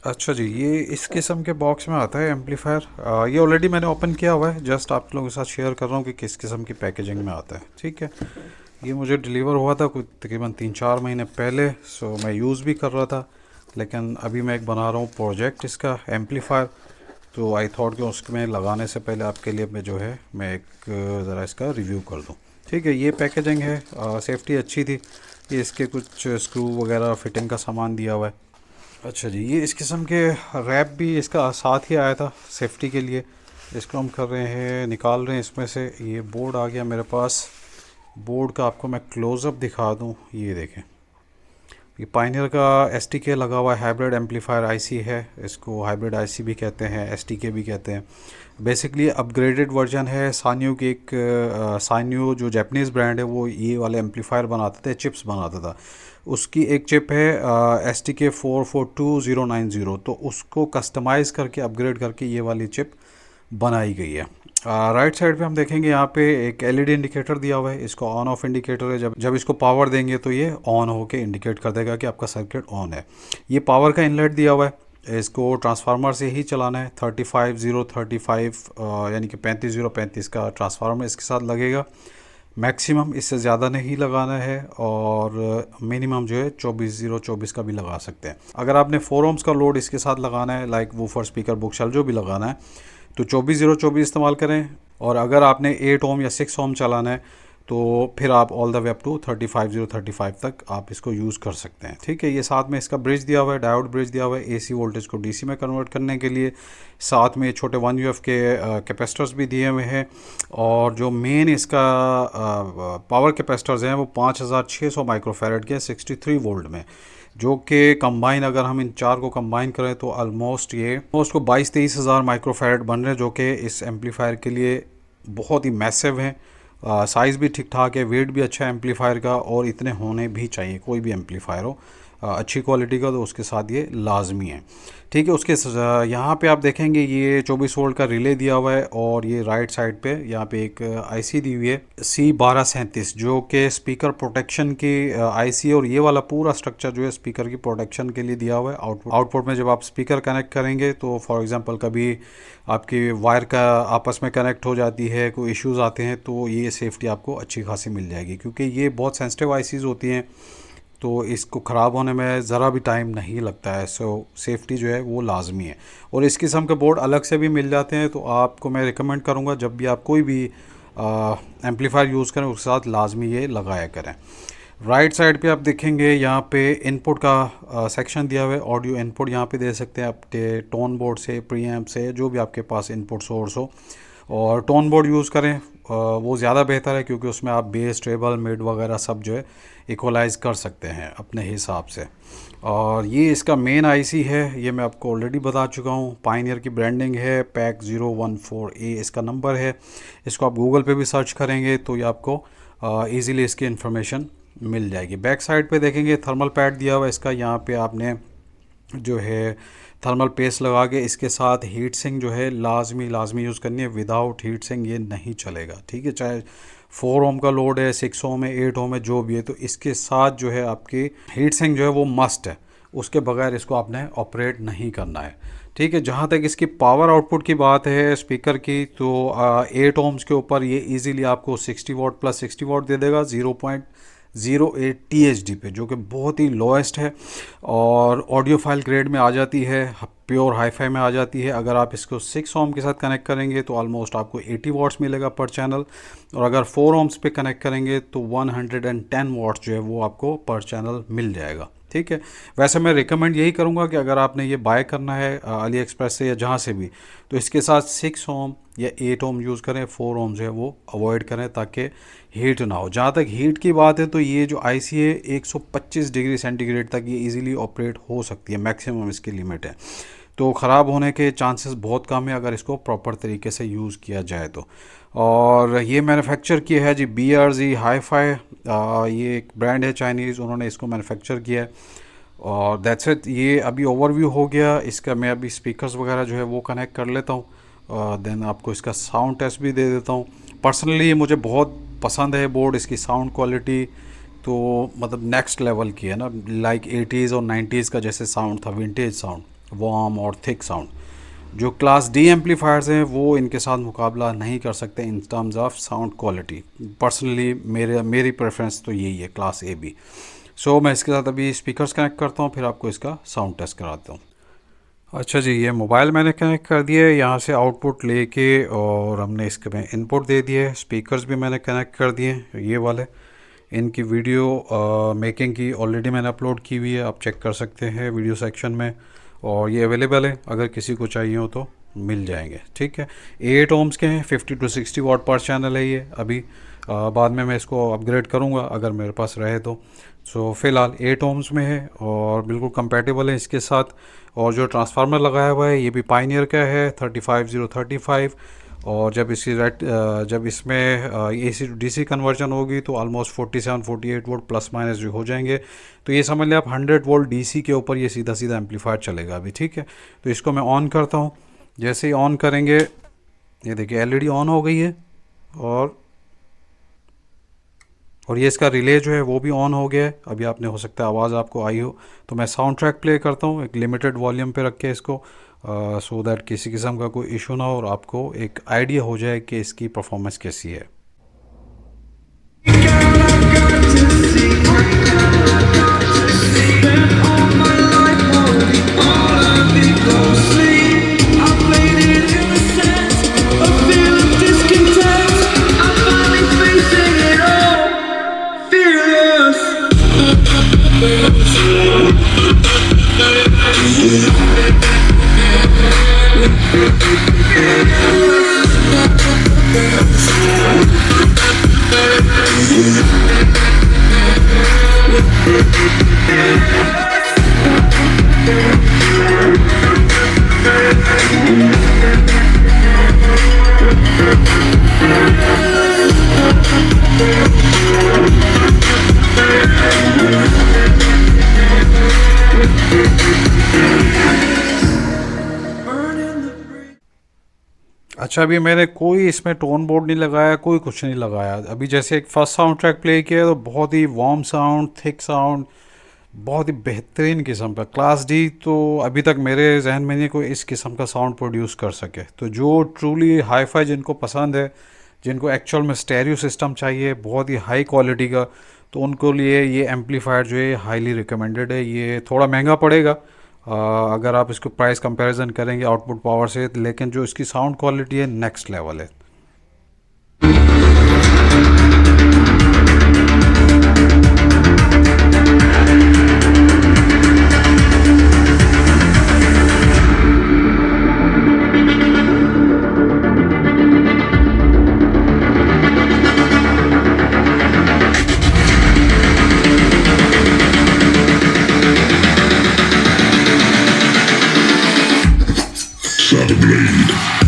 अच्छा जी, ये इस किस्म के बॉक्स में आता है एम्पलीफायर। ये ऑलरेडी मैंने ओपन किया हुआ है, जस्ट आप लोगों के साथ शेयर कर रहा हूँ कि किस किस्म की पैकेजिंग में आता है। ठीक है, ये मुझे डिलीवर हुआ था कुछ तकरीबन 3-4 महीने पहले। सो मैं यूज़ भी कर रहा था, लेकिन अभी मैं एक बना रहा हूँ प्रोजेक्ट इसका एम्पलीफायर। तो आई थॉट कि उसमें लगाने से पहले आपके लिए मैं जो है मैं एक ज़रा इसका रिव्यू कर दूँ। ठीक है, ये पैकेजिंग है, सेफ्टी अच्छी थी। ये इसके कुछ स्क्रू वगैरह फिटिंग का सामान दिया हुआ है। अच्छा जी, ये इस किस्म के रैप भी इसका साथ ही आया था सेफ्टी के लिए। इसको हम कर रहे हैं, निकाल रहे हैं इसमें से। ये बोर्ड आ गया मेरे पास। बोर्ड का आपको मैं क्लोज़अप दिखा दूं, ये देखें। ये पाइनियर का एस टी के लगा हुआ है, हाइब्रिड एम्पलीफायर आईसी है। इसको हाइब्रिड आईसी भी कहते हैं, एस टी के भी कहते हैं। बेसिकली अपग्रेडेड वर्जन है सान्यू की। एक सान्यू जो जापानीज़ ब्रांड है, वो ये वाले एम्पलीफायर बनाते थे, चिप्स बनाता था। उसकी एक चिप है एस टी के 442090, तो उसको कस्टमाइज़ करके अपग्रेड करके ये वाली चिप बनाई गई है। राइट साइड पे हम देखेंगे, यहाँ पे एक एलईडी इंडिकेटर दिया हुआ है। इसको ऑन ऑफ इंडिकेटर है। जब जब इसको पावर देंगे तो ये ऑन होके इंडिकेट कर देगा कि आपका सर्किट ऑन है। ये पावर का इनलेट दिया हुआ है। इसको ट्रांसफार्मर से ही चलाना है। 35035 यानी कि 35035 का ट्रांसफार्मर इसके साथ लगेगा। मैक्सिमम इससे ज़्यादा नहीं लगाना है, और मिनिमम जो है 24024 का भी लगा सकते हैं। अगर आपने 4 ohms का लोड इसके साथ लगाना है, like woofer, speaker, book shelf जो भी लगाना है, तो 24024 इस्तेमाल करें। और अगर आपने 8 ohm या 6 ohm चलाना है, तो फिर आप all the way up to 35035 तक आप इसको यूज़ कर सकते हैं। ठीक है, ये साथ में इसका ब्रिज दिया हुआ है, डायोड ब्रिज दिया हुआ है एसी वोल्टेज को डीसी में कन्वर्ट करने के लिए। साथ में छोटे 1 UF के कैपेसिटर्स भी दिए हुए हैं। और जो मेन इसका पावर कैपेसिटर्स हैं वो 5600 माइक्रोफैरड के 63 वोल्ट में, जो कि कंबाइन, अगर हम इन चार को कंबाइन करें तो ऑलमोस्ट को 22-23 हज़ार माइक्रोफैरड बन रहे हैं, जो कि इस एम्पलीफायर के लिए बहुत ही मैसिव हैं। साइज़ भी ठीक ठाक है, वेट भी अच्छा है एम्पलीफायर का, और इतने होने भी चाहिए कोई भी एम्पलीफायर हो अच्छी क्वालिटी का, तो उसके साथ ये लाजमी है। ठीक है, उसके यहाँ पे आप देखेंगे ये 24 वोल्ट का रिले दिया हुआ है। और ये राइट साइड पे यहाँ पे एक आईसी दी हुई है C1237, जो कि स्पीकर प्रोटेक्शन की आईसी। और ये वाला पूरा स्ट्रक्चर जो है स्पीकर की प्रोटेक्शन के लिए दिया हुआ है। आउटपुट में जब आप स्पीकर कनेक्ट करेंगे, तो फॉर एग्जांपल कभी आपकी वायर का आपस में कनेक्ट हो जाती है, कोई इश्यूज़ आते हैं, तो ये सेफ्टी आपको अच्छी खासी मिल जाएगी, क्योंकि ये बहुत सेंसिटिव आईसीज़ होती हैं, तो इसको ख़राब होने में ज़रा भी टाइम नहीं लगता है। सो सेफ्टी जो है वो लाजमी है। और इस किस्म के बोर्ड अलग से भी मिल जाते हैं, तो आपको मैं रिकमेंड करूँगा जब भी आप कोई भी एम्पलीफायर यूज़ करें, उसके साथ लाजमी ये लगाया करें। राइट साइड पे आप देखेंगे यहाँ पे इनपुट का सेक्शन दिया हुआ है। ऑडियो इनपुट यहाँ पे दे सकते हैं आपके टोन बोर्ड से, प्रीएम्प से, जो भी आपके पास इनपुट सोर्स हो। और टोन बोर्ड यूज़ करें, वो ज़्यादा बेहतर है, क्योंकि उसमें आप बेस, ट्रेबल, मिड वगैरह सब जो है इक्वलाइज कर सकते हैं अपने हिसाब से। और ये इसका मेन आईसी है, ये मैं आपको ऑलरेडी बता चुका हूँ। पाइनियर की ब्रांडिंग है, पैक 014A इसका नंबर है। इसको आप गूगल पे भी सर्च करेंगे तो ये आपको ईज़िली इसकी इन्फॉर्मेशन मिल जाएगी। बैक साइड पे देखेंगे थर्मल पैड दिया हुआ है इसका। यहाँ पे आपने जो है थर्मल पेस्ट लगा के, इसके साथ हीट सिंक जो है लाजमी यूज़ करनी है। विदाउट हीट सिंक ये नहीं चलेगा। ठीक है, चाहे 4 ओम का लोड है, 6 ओम है, 8 ओम है, जो भी है, तो इसके साथ जो है आपकी हीट सिंक जो है वो मस्ट है। उसके बगैर इसको आपने ऑपरेट नहीं करना है। ठीक है, जहाँ तक इसकी पावर आउटपुट की बात है स्पीकर की, तो 8 ओम्स के ऊपर ये इजीली आपको 60 वाट प्लस 60 वाट दे देगा 0.08 THD पे, जो कि बहुत ही लोएस्ट है। और ऑडियो फाइल ग्रेड में आ जाती है, प्योर हाईफाई में आ जाती है। अगर आप इसको 6 ओम के साथ कनेक्ट करेंगे तो ऑलमोस्ट आपको 80 वाट्स मिलेगा पर चैनल। और अगर 4 ओम्स पे कनेक्ट करेंगे तो 110 वाट्स जो है वो आपको पर चैनल मिल जाएगा। ठीक है, वैसे मैं रिकमेंड यही करूँगा कि अगर आपने ये बाय करना है अली एक्सप्रेस से या जहाँ से भी, तो इसके साथ 6 ओम या 8 ओम यूज़ करें। 4 ओम जो है वो अवॉइड करें, ताकि हीट ना हो। जहाँ तक हीट की बात है, तो ये जो आईसी है 125 डिग्री सेंटीग्रेड तक ये इजीली ऑपरेट हो सकती है, मैक्सिमम इसकी लिमिट है। तो ख़राब होने के चांसेस बहुत कम है अगर इसको प्रॉपर तरीके से यूज़ किया जाए तो। और ये मैन्युफैक्चर किया है जी BRZ हाई-फाई। ये एक ब्रांड है चाइनीज़, उन्होंने इसको मैन्युफैक्चर किया है। और दैट्स इट, ये अभी ओवरव्यू हो गया इसका। मैं अभी स्पीकर्स वगैरह जो है वो कनेक्ट कर लेता हूँ, देन आपको इसका साउंड टेस्ट भी दे देता हूँ। पर्सनली ये मुझे बहुत पसंद है बोर्ड, इसकी साउंड क्वालिटी तो मतलब नेक्स्ट लेवल की है ना, लाइक 80s और 90s का जैसे साउंड था, विंटेज साउंड, वार्म और थिक साउंड। जो क्लास डी एम्पलीफायर्स हैं वो इनके साथ मुकाबला नहीं कर सकते in terms of sound quality. Personally मेरी प्रेफरेंस तो यही है, क्लास ए बी। सो मैं इसके साथ अभी स्पीकर्स कनेक्ट करता हूँ, फिर आपको इसका साउंड टेस्ट कराता हूँ। अच्छा जी, ये मोबाइल मैंने कनेक्ट कर दिया है, यहाँ से आउटपुट लेके और हमने इसके में इनपुट दे दिए। स्पीकर्स भी मैंने कनेक्ट कर दिए, ये वाले। इनकी वीडियो मेकिंग की ऑलरेडी मैंने अपलोड की हुई है, आप चेक कर सकते हैं वीडियो सेक्शन में, और ये अवेलेबल है, अगर किसी को चाहिए हो तो मिल जाएंगे। ठीक है, 8 ohms के हैं, 50 to 60 वाट पर चैनल है ये। अभी बाद में मैं इसको अपग्रेड करूँगा अगर मेरे पास रहे तो। सो फ़िलहाल 8 ohms में है और बिल्कुल कंपेटेबल है इसके साथ। और जो ट्रांसफार्मर लगाया हुआ है ये भी पायनियर का है, 35035। और जब इसमें AC to DC कन्वर्जन होगी तो ऑलमोस्ट 47-48 वोल्ट प्लस माइनस जो हो जाएंगे। तो ये समझ लें आप 100 वोल्ट DC के ऊपर ये सीधा सीधा एम्पलीफायर चलेगा अभी। ठीक है, तो इसको मैं ऑन करता हूँ। जैसे ही ऑन करेंगे, ये देखिए LED ऑन हो गई है, और ये इसका रिले जो है वो भी ऑन हो गया है। अभी आपने हो सकता है आवाज़ आपको आई हो, तो मैं साउंड ट्रैक प्ले करता हूँ एक लिमिटेड वॉल्यूम पे रख के इसको, सो दैट किसी किस्म का कोई इशू ना हो और आपको एक आइडिया हो जाए कि इसकी परफॉर्मेंस कैसी है। अच्छा, अभी मैंने कोई इसमें टोन बोर्ड नहीं लगाया, कोई कुछ नहीं लगाया। अभी जैसे एक फर्स्ट साउंड ट्रैक प्ले किया तो बहुत ही वार्म साउंड, थिक साउंड, बहुत ही बेहतरीन किस्म का। क्लास डी तो अभी तक मेरे जहन में नहीं कोई इस किस्म का साउंड प्रोड्यूस कर सके। तो जो ट्रूली हाई फाई जिनको पसंद है, जिनको एक्चुअल में स्टेरियो सिस्टम चाहिए बहुत ही हाई क्वालिटी का, तो उनको लिए ये एम्पलीफायर जो है हाईली रिकमेंडेड है। ये थोड़ा महंगा पड़ेगा अगर आप इसको प्राइस कंपैरिजन करेंगे आउटपुट पावर से, लेकिन जो इसकी साउंड क्वालिटी है नेक्स्ट लेवल है। Blade.